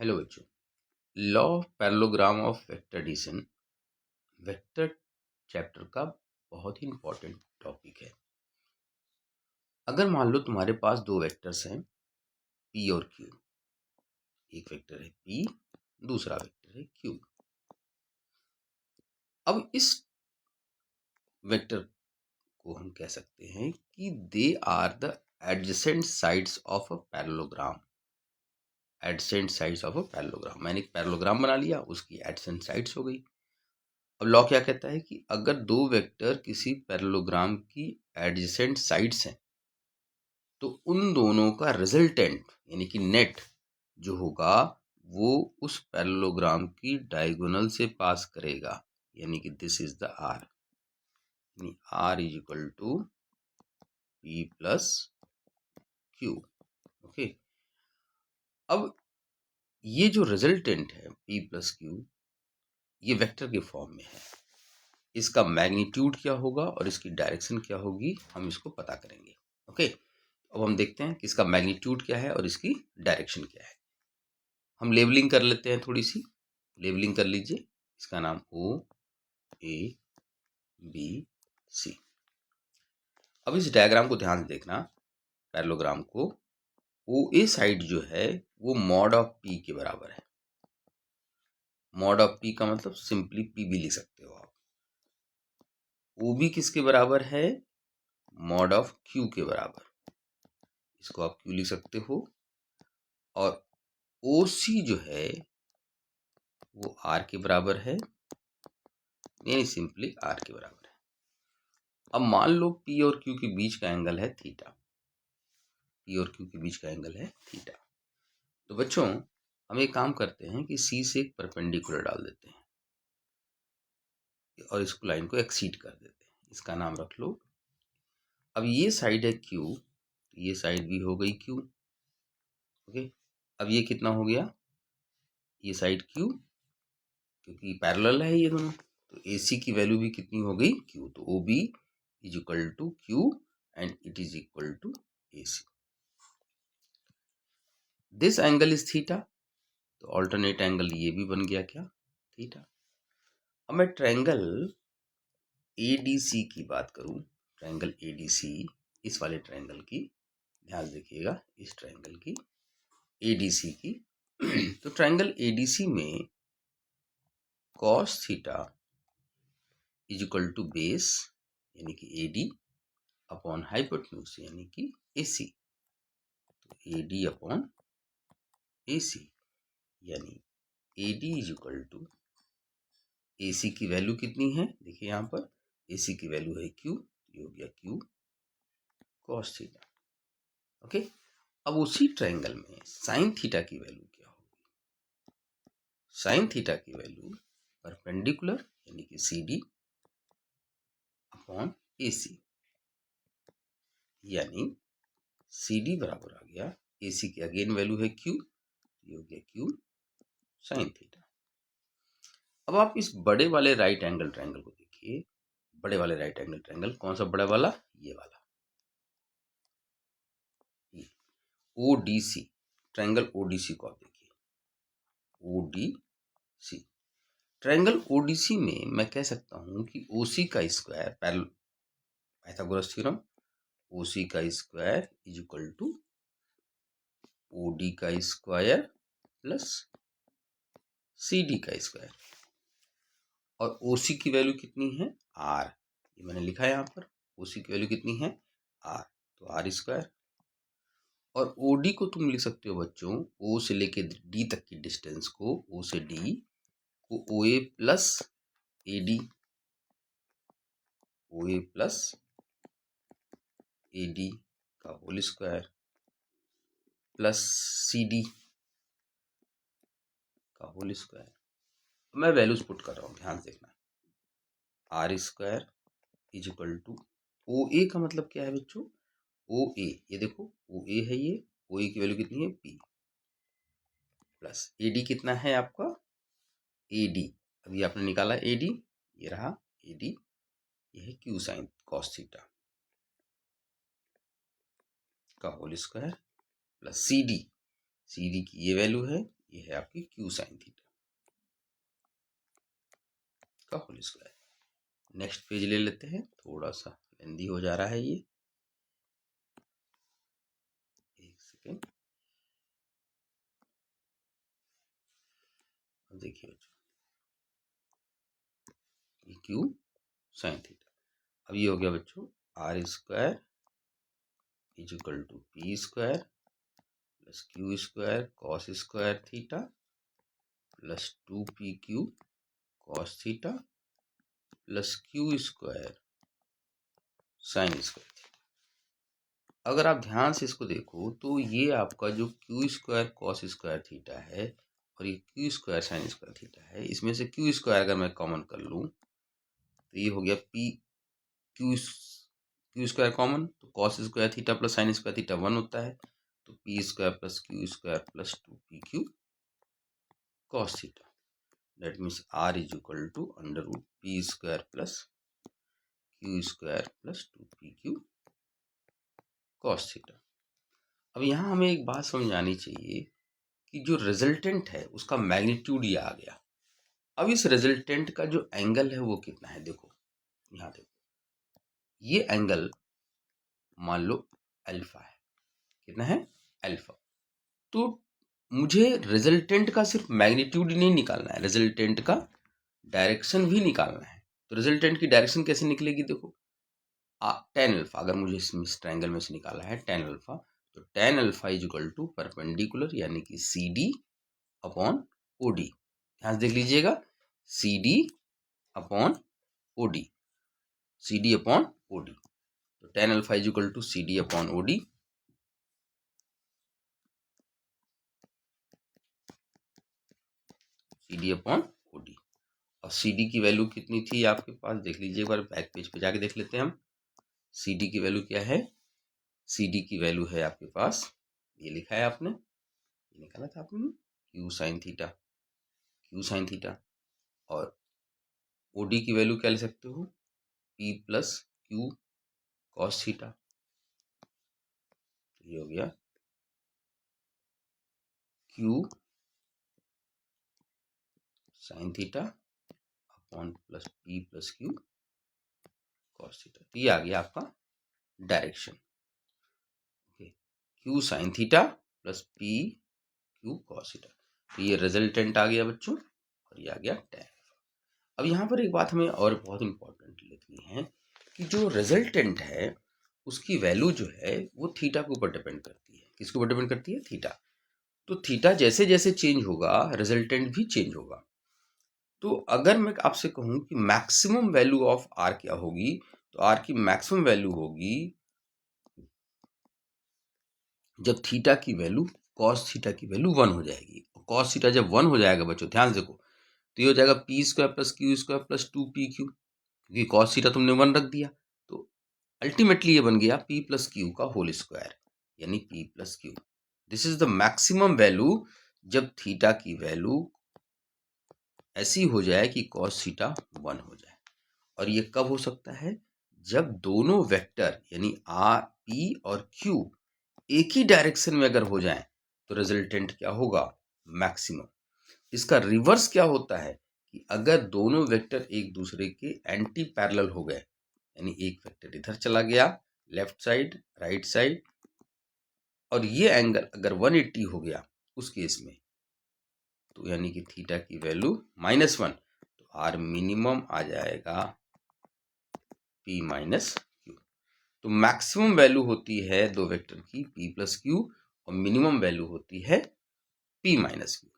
Hello बच्चों। Law of parallelogram of vector addition vector chapter का बहुत ही इंपॉर्टेंट टॉपिक है। अगर मान लो तुम्हारे पास दो वेक्टर्स हैं p और q। एक वेक्टर है p, दूसरा वेक्टर है q। अब इस वेक्टर को हम कह सकते हैं कि they are the adjacent sides of a parallelogram. Adjacent sides of a parallelogram, मैंने एक पैरेललोग्राम बना लिया, उसकी एडजेसेंट साइड्स हो गई। अब लॉ क्या कहता है कि अगर दो वेक्टर किसी पैरेललोग्राम की एडजेसेंट साइड्स हैं तो उन दोनों का रिजल्टेंट यानी कि नेट जो होगा वो उस पैरेललोग्राम की डायगोनल से पास करेगा, यानी कि दिस इज द आर। यानी R is equal to P plus Q. Okay, अब ये जो रिजल्टेंट है पी प्लस क्यू, ये वेक्टर के फॉर्म में है। इसका मैग्नीट्यूड क्या होगा और इसकी डायरेक्शन क्या होगी, हम इसको पता करेंगे। ओके, अब हम देखते हैं कि इसका मैग्नीट्यूड क्या है और इसकी डायरेक्शन क्या है। हम लेबलिंग कर लेते हैं, थोड़ी सी लेबलिंग कर लीजिए। इसका नाम ओ ए बी सी। अब इस डायग्राम को ध्यान से देखना, पैरेललोग्राम को। ओ ए साइड जो है वो मॉड ऑफ पी के बराबर है। मॉड ऑफ पी का मतलब सिंपली पी भी लिख सकते हो आप। ओ बी किसके बराबर है? मॉड ऑफ क्यू के बराबर। इसको आप क्यू लिख सकते हो। और ओ सी जो है वो आर के बराबर है, यानी सिंपली आर के बराबर है। अब मान लो पी और क्यू के बीच का एंगल है थीटा। पी और क्यू के बीच का एंगल है थीटा। तो बच्चों हम एक काम करते हैं कि सी से एक परपेंडिकुलर डाल देते हैं और इसको लाइन को एक्सीड कर देते हैं। इसका नाम रख लो। अब ये साइड है क्यू, ये साइड भी हो गई क्यू। ओके, अब ये कितना हो गया? ये साइड क्यू, क्योंकि पैरेलल है ये दोनों, तो ए सी की वैल्यू भी कितनी हो गई? क्यू। तो O B is equal to Q and it is equal to A C. This angle is theta, तो ऑल्टरनेट एंगल ये भी बन गया क्या? थीटा। अब मैं ट्रायंगल एडीसी की बात करूं, ट्रायंगल एडीसी, इस वाले ट्रायंगल की ध्यान से देखिएगा, इस ट्रायंगल की एडीसी की तो ट्रायंगल एडीसी में cos theta is equal to base यानी कि एडी अपॉन हाइपोटेन्यूज यानी कि एसी। तो एडी अपॉन एसी यानी AD is equal to AC की वैल्यू कितनी है? देखिए यहाँ पर एसी की वैल्यू है क्यू, ये हो गया क्यू cos थीटा। ओके, अब उसी ट्रायंगल में साइन थीटा की वैल्यू क्या होगी? साइन थीटा की वैल्यू परपेंडिकुलर यानी कि सी डी अपॉन ए सी, यानी सी डी बराबर आ गया ए सी की अगेन वैल्यू है क्यू, ये हो गया क्यू साइन थीटा। अब आप इस बड़े वाले राइट एंगल ट्रायंगल को देखिए। बड़े वाले राइट एंगल ट्रायंगल कौन सा बड़ा वाला? ये वाला, ये ओडीसी ट्रायंगल। ओडीसी को आप देखिए, ओडीसी ट्रायंगल ओडीसी में मैं कह सकता हूं कि ओसी का स्क्वायर, पाइथागोरस थ्योरम, ओसी का square is equal to OD का स्क्वायर प्लस सी डी का स्क्वायर। और ओसी की वैल्यू कितनी है? आर, ये मैंने लिखा है यहाँ पर। ओसी की वैल्यू कितनी है? आर, तो आर स्क्वायर। और ओडी को तुम लिख सकते हो बच्चों, ओ से लेके डी तक की डिस्टेंस को, ओ से डी को O A plus A D, O A plus A D का whole square plus C D का होल स्क्वायर। मैं वैल्यूज पुट कर रहा हूँ, ध्यान से देखना। R square is equal to O A का मतलब क्या है बच्चों? ओ ए, ये देखो ओ ए है, ये ओ ए की वैल्यू कितनी है? पी, प्लस ए डी कितना है आपका? ए डी, अभी आपने निकाला ए डी, ये रहा ए डी, ये है क्यू साइन कॉस थीटा का whole square plus C D, C D की ये वैल्यू है, ये है आपकी क्यू साइन थीटा का होल स्क्वायर। नेक्स्ट पेज ले लेते हैं, थोड़ा सा लेंदी हो जा रहा है ये, एक सेकेंड। देखिए ये क्यू साइन थीटा, अब ये हो गया बच्चों R square is equal to P square plus Q square cos square theta plus 2pq cos theta plus Q square sine square. अगर आप ध्यान से इसको देखो तो ये आपका जो Q square cos square theta है और ये Q square sine square theta है, इसमें से क्यू स्क्वायर अगर मैं कॉमन कर लूँ तो ये हो गया पी क्यू स्क्वायर कॉमन, तो cos square theta plus sine square theta 1 होता है, तो P square plus Q square plus 2pq cos theta, that means R is equal to under root P square plus Q square plus 2pq cos theta. अब यहाँ हमें एक बात समझानी चाहिए कि जो रिजल्टेंट है उसका मैग्नीट्यूड ये आ गया। अब इस रिजल्टेंट का जो एंगल है वो कितना है, देखो यहाँ देखो, ये एंगल मान लो अल्फा है, कितना है अल्फा। तो मुझे रिजल्टेंट का सिर्फ मैग्नीट्यूड नहीं निकालना है, रिजल्टेंट का डायरेक्शन भी निकालना है। तो रिजल्टेंट की डायरेक्शन कैसे निकलेगी, देखो टेन अल्फा, अगर मुझे इस ट्रायंगल में से निकाला है टेन अल्फा, तो tan alpha is equal to perpendicular यानी कि C D upon O D. ध्यान से देख लीजिएगा, C D upon O D, C D upon O D, तो tan alpha is equal to C D upon O D, C D upon O D. और C D की value कितनी थी आपके पास, देख लीजिए एक बार, बैक पेज पे जाके देख लेते हैं हम। सी डी की वैल्यू क्या है, सी डी की वैल्यू है आपके पास, ये लिखा है आपने, ये निकाला था आपने, Q sine theta, Q sine theta. और ओ डी की वैल्यू क्या ले सकते हो, P plus Q cos theta, तो ये हो गया Q sine theta upon plus P plus Q cos theta, तो ये आ गया आपका direction. Okay, Q sine theta plus P Q cos theta, तो ये रिजल्टेंट आ गया बच्चों, और ये आ गया टैन। अब यहाँ पर एक बात हमें और बहुत इंपॉर्टेंट लिखनी है कि जो रिजल्टेंट है उसकी वैल्यू जो है वो थीटा के ऊपर डिपेंड करती है। किसके ऊपर डिपेंड करती है, थीटा। तो थीटा जैसे जैसे चेंज होगा रिजल्टेंट भी चेंज होगा। तो अगर मैं आपसे कहूँ कि मैक्सिमम वैल्यू ऑफ आर क्या होगी, तो आर की मैक्सिमम वैल्यू होगी जब थीटा की वैल्यू कॉस थीटा की वैल्यू 1 हो जाएगी। कॉस थीटा जब 1 हो जाएगा बच्चों, ध्यान से देखो, तो ये हो जाएगा P square plus Q square plus 2pq, क्योंकि कॉस थीटा तुमने 1 रख दिया, तो अल्टीमेटली ये बन गया पी प्लस क्यू का होल स्क्वायर, यानी P plus Q. This is the maximum value जब थीटा की वैल्यू ऐसी हो जाए कि कॉस थीटा 1 हो जाए। और ये कब हो सकता है, जब दोनों वेक्टर यानी आर पी और क्यू एक ही डायरेक्शन में अगर हो जाएं, तो रिजल्टेंट क्या होगा, मैक्सिमम। इसका रिवर्स क्या होता है कि अगर दोनों वेक्टर एक दूसरे के एंटी पैरेलल हो गए, यानी एक वेक्टर इधर चला गया लेफ्ट साइड राइट साइड, और ये एंगल अगर 180 हो गया उस केस में, तो यानी कि थीटा की वैल्यू -1, तो आर मिनिमम आ जाएगा पी माइनस क्यू। तो मैक्सिमम वैल्यू होती है दो वेक्टर की पी प्लस क्यू, और मिनिमम वैल्यू होती है पी माइनस क्यू।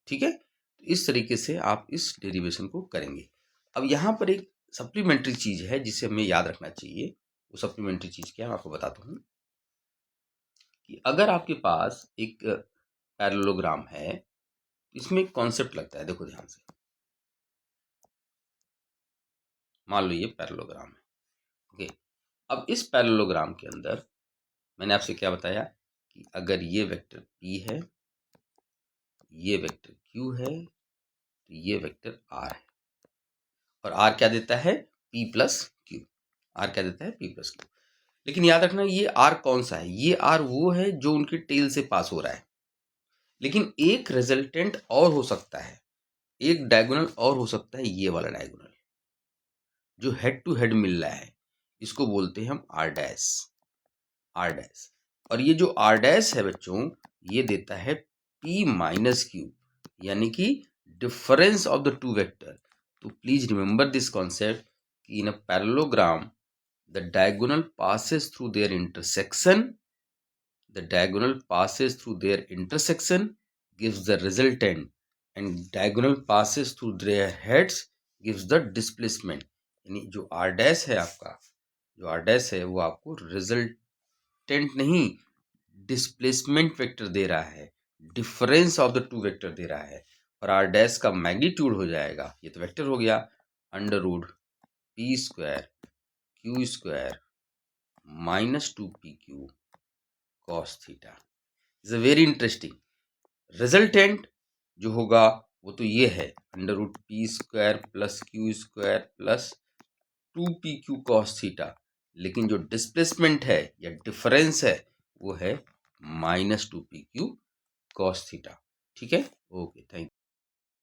ठीक है, तो इस तरीके से आप इस डेरिवेशन को करेंगे। अब यहाँ पर एक सप्लीमेंट्री चीज है जिसे हमें याद रखना चाहिए। वो सप्लीमेंट्री चीज क्या है, मैं आपको बताता हूँ कि अगर आपके पास एक पैरेललोग्राम है, इसमें एक कॉन्सेप्ट लगता है, देखो ध्यान से, मान लो ये पैरेललोग्राम है। ओके, अब इस पैरेललोग्राम के अंदर मैंने आपसे क्या बताया कि अगर ये वेक्टर P है, ये वेक्टर Q है, तो ये वेक्टर R है, और R क्या देता है, P प्लस क्यू। R क्या देता है, P प्लस क्यू। लेकिन याद रखना ये R कौन सा है, ये R वो है जो उनके टेल से पास हो रहा है। लेकिन एक रिजल्टेंट और हो सकता है, एक डायगोनल और हो सकता है, ये वाला डायगोनल जो हेड टू हेड मिल रहा है, इसको बोलते हैं हम आर डैश। आर डैश, और ये जो आर डैश है बच्चों, ये देता है p माइनस क्यू, यानी कि difference of the two vector. तो प्लीज रिमेंबर दिस कॉन्सेप्ट कि in a parallelogram the diagonal passes through their intersection, the diagonal passes through their intersection gives the resultant, and diagonal passes through their heads gives the displacement। यानी जो r dash है आपका, जो r dash है वो आपको resultant नहीं, displacement vector दे रहा है, difference of the two vector दे रहा है, और r डैश का मैग्नीट्यूड हो जाएगा, ये तो वेक्टर हो गया, under root p square q square minus 2pq cos theta. Is a very interesting. Resultant जो होगा वो तो ये है, under root P square plus Q square plus 2pq cos theta, लेकिन जो डिस्प्लेसमेंट है या डिफरेंस है वो है माइनस 2pq कॉस थीटा। ठीक है, ओके, थैंक यू।